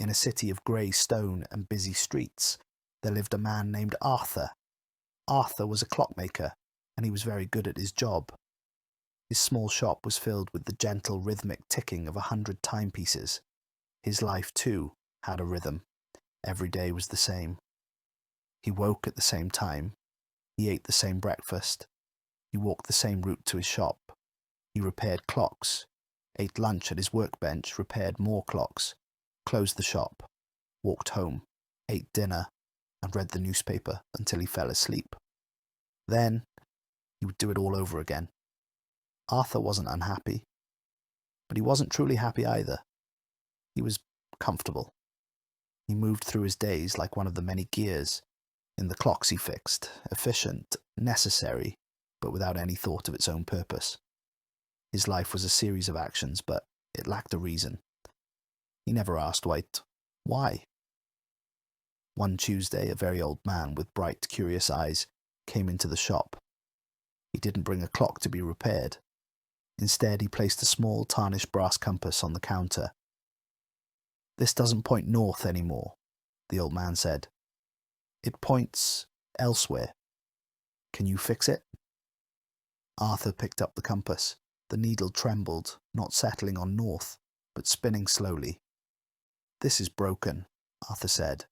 In a city of grey stone and busy streets, there lived a man named Arthur. Arthur was a clockmaker, and he was very good at his job. His small shop was filled with the gentle rhythmic ticking of 100 timepieces. His life, too, had a rhythm. Every day was the same. He woke at the same time. He ate the same breakfast. He walked the same route to his shop. He repaired clocks, ate lunch at his workbench, repaired more clocks, closed the shop, walked home, ate dinner, and read the newspaper until he fell asleep. Then he would do it all over again. Arthur wasn't unhappy, but he wasn't truly happy either. He was comfortable. He moved through his days like one of the many gears in the clocks he fixed, efficient, necessary, but without any thought of its own purpose. His life was a series of actions, but it lacked a reason. He never asked why. One Tuesday, a very old man with bright, curious eyes came into the shop. He didn't bring a clock to be repaired. Instead, he placed a small, tarnished brass compass on the counter. "This doesn't point north anymore," the old man said. "It points elsewhere. Can you fix it?" Arthur picked up the compass. The needle trembled, not settling on north, but spinning slowly. "This is broken," Arthur said.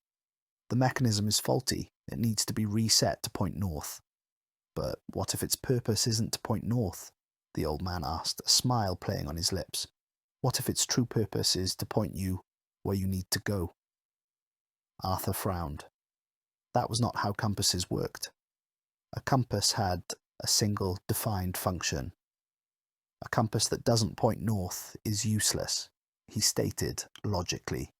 "The mechanism is faulty. It needs to be reset to point north." "But what if its purpose isn't to point north?" the old man asked, a smile playing on his lips. "What if its true purpose is to point you where you need to go?" Arthur frowned. That was not how compasses worked. A compass had a single defined function. A compass that doesn't point north is useless, he stated logically.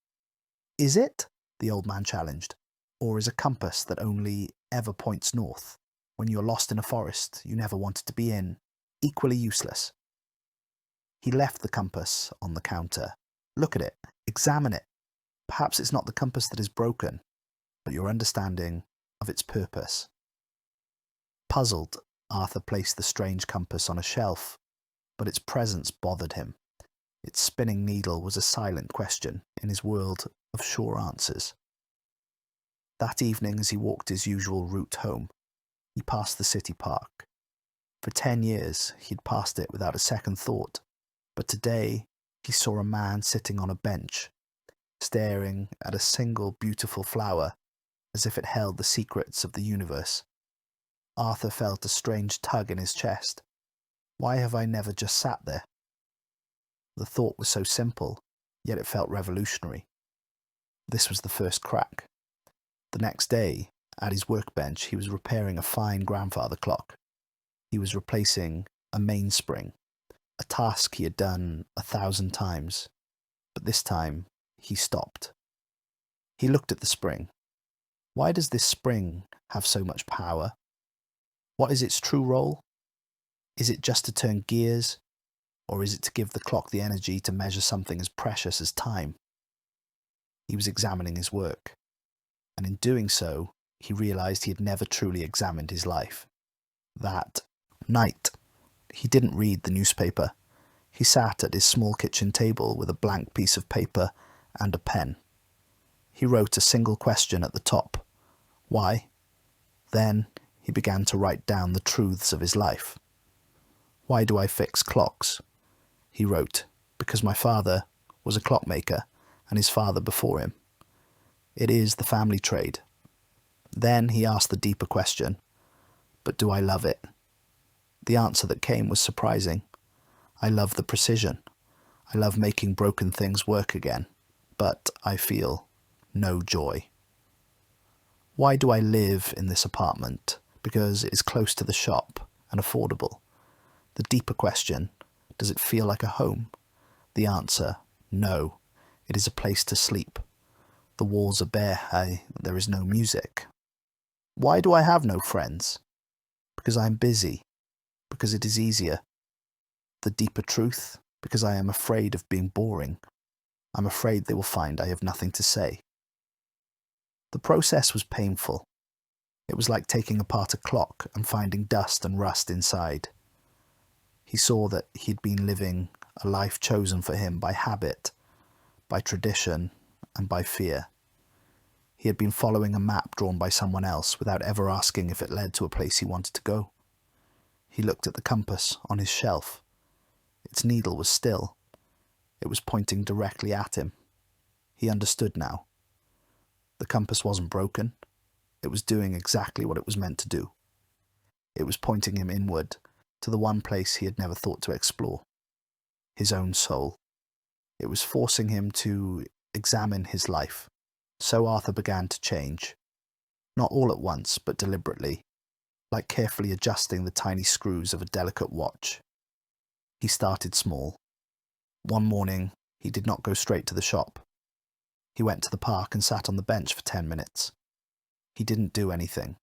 "Is it?" the old man challenged. "Or is a compass that only ever points north, when you're lost in a forest you never wanted to be in, equally useless?" He left the compass on the counter. "Look at it. Examine it. Perhaps it's not the compass that is broken, but your understanding of its purpose." Puzzled, Arthur placed the strange compass on a shelf, but its presence bothered him. Its spinning needle was a silent question in his world of sure answers. That evening, as he walked his usual route home, he passed the city park. For 10 years, he'd passed it without a second thought, but today he saw a man sitting on a bench, staring at a single beautiful flower as if it held the secrets of the universe. Arthur felt a strange tug in his chest. Why have I never just sat there? The thought was so simple, yet it felt revolutionary. This was the first crack. The next day, at his workbench, he was repairing a fine grandfather clock. He was replacing a mainspring, a task he had done 1,000 times, but this time he stopped. He looked at the spring. Why does this spring have so much power? What is its true role? Is it just to turn gears, or is it to give the clock the energy to measure something as precious as time? He was examining his work, and in doing so, he realized he had never truly examined his life. That night, he didn't read the newspaper. He sat at his small kitchen table with a blank piece of paper and a pen. He wrote a single question at the top. Why? Then he began to write down the truths of his life. Why do I fix clocks? He wrote, because my father was a clockmaker and his father before him. It is the family trade. Then he asked the deeper question, but do I love it? The answer that came was surprising. I love the precision. I love making broken things work again, but I feel no joy. Why do I live in this apartment? Because it is close to the shop and affordable. The deeper question, does it feel like a home? The answer, no. It is a place to sleep. The walls are bare, there is no music. Why do I have no friends? Because I am busy. Because it is easier. The deeper truth, because I am afraid of being boring. I'm afraid they will find I have nothing to say. The process was painful. It was like taking apart a clock and finding dust and rust inside. He saw that he'd been living a life chosen for him by habit, by tradition, and by fear. He had been following a map drawn by someone else without ever asking if it led to a place he wanted to go. He looked at the compass on his shelf. Its needle was still. It was pointing directly at him. He understood now. The compass wasn't broken. It was doing exactly what it was meant to do. It was pointing him inward, to the one place he had never thought to explore. His own soul. It was forcing him to examine his life. So Arthur began to change. Not all at once, but deliberately, like carefully adjusting the tiny screws of a delicate watch. He started small. One morning, he did not go straight to the shop. He went to the park and sat on the bench for 10 minutes. He didn't do anything.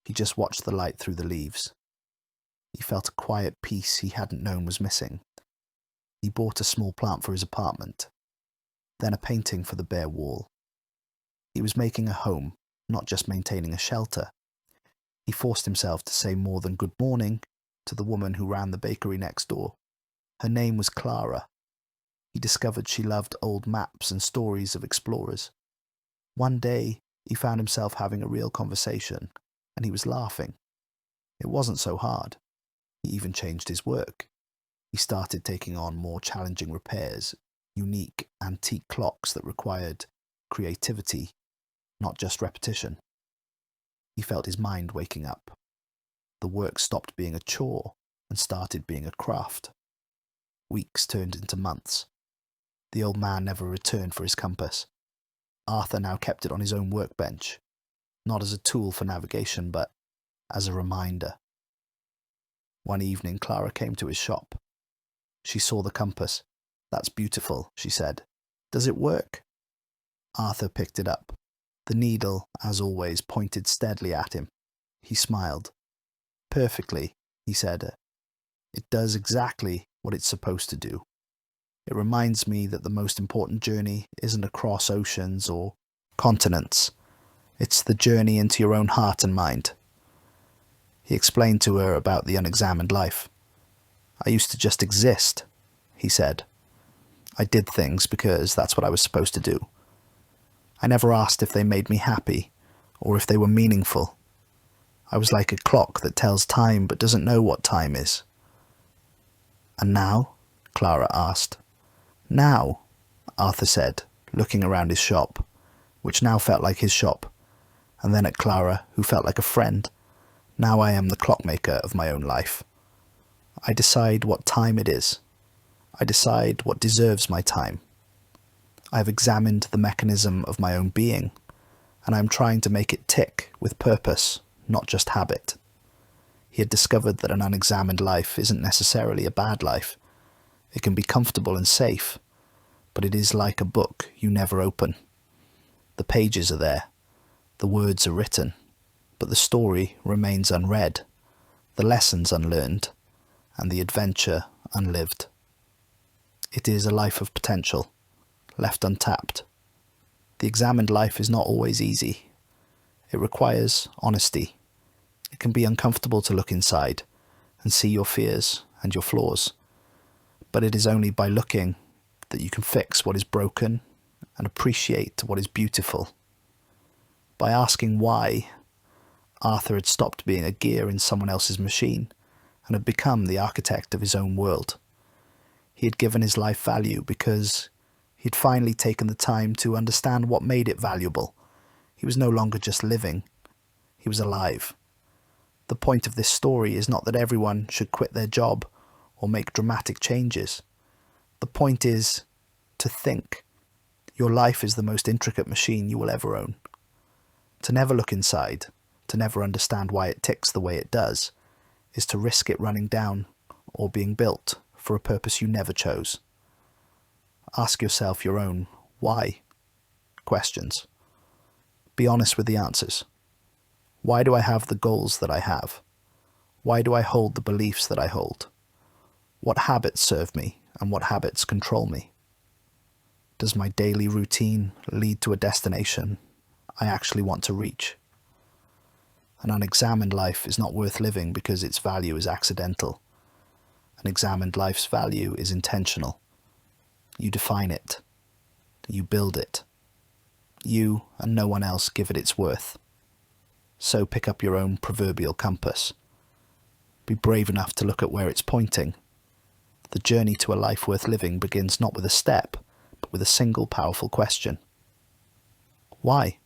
He just watched the light through the leaves. He felt a quiet peace he hadn't known was missing. He bought a small plant for his apartment, then a painting for the bare wall. He was making a home, not just maintaining a shelter. He forced himself to say more than good morning to the woman who ran the bakery next door. Her name was Clara. He discovered she loved old maps and stories of explorers. One day, he found himself having a real conversation, and he was laughing. It wasn't so hard. He even changed his work. He started taking on more challenging repairs, unique, antique clocks that required creativity, not just repetition. He felt his mind waking up. The work stopped being a chore and started being a craft. Weeks turned into months. The old man never returned for his compass. Arthur now kept it on his own workbench, not as a tool for navigation, but as a reminder. One evening, Clara came to his shop. She saw the compass. "That's beautiful," she said. "Does it work?" Arthur picked it up. The needle, as always, pointed steadily at him. He smiled. "Perfectly," he said. "It does exactly what it's supposed to do. It reminds me that the most important journey isn't across oceans or continents. It's the journey into your own heart and mind." He explained to her about the unexamined life. "I used to just exist," he said. "I did things because that's what I was supposed to do. I never asked if they made me happy or if they were meaningful. I was like a clock that tells time but doesn't know what time is." "And now?" Clara asked. "Now," Arthur said, looking around his shop, which now felt like his shop, and then at Clara, who felt like a friend. "Now I am the clockmaker of my own life. I decide what time it is. I decide what deserves my time. I have examined the mechanism of my own being, and I am trying to make it tick with purpose, not just habit." He had discovered that an unexamined life isn't necessarily a bad life. It can be comfortable and safe, but it is like a book you never open. The pages are there, the words are written, but the story remains unread, the lessons unlearned, and the adventure unlived. It is a life of potential, left untapped. The examined life is not always easy. It requires honesty. It can be uncomfortable to look inside and see your fears and your flaws. But it is only by looking that you can fix what is broken and appreciate what is beautiful. By asking why, Arthur had stopped being a gear in someone else's machine and had become the architect of his own world. He had given his life value because he had finally taken the time to understand what made it valuable. He was no longer just living, he was alive. The point of this story is not that everyone should quit their job or make dramatic changes. The point is to think. Your life is the most intricate machine you will ever own. To never look inside, to never understand why it ticks the way it does, is to risk it running down or being built for a purpose you never chose. Ask yourself your own why questions. Be honest with the answers. Why do I have the goals that I have? Why do I hold the beliefs that I hold? What habits serve me and what habits control me? Does my daily routine lead to a destination I actually want to reach? An unexamined life is not worth living because its value is accidental. An examined life's value is intentional. You define it. You build it. You and no one else give it its worth. So pick up your own proverbial compass. Be brave enough to look at where it's pointing. The journey to a life worth living begins not with a step, but with a single powerful question. Why?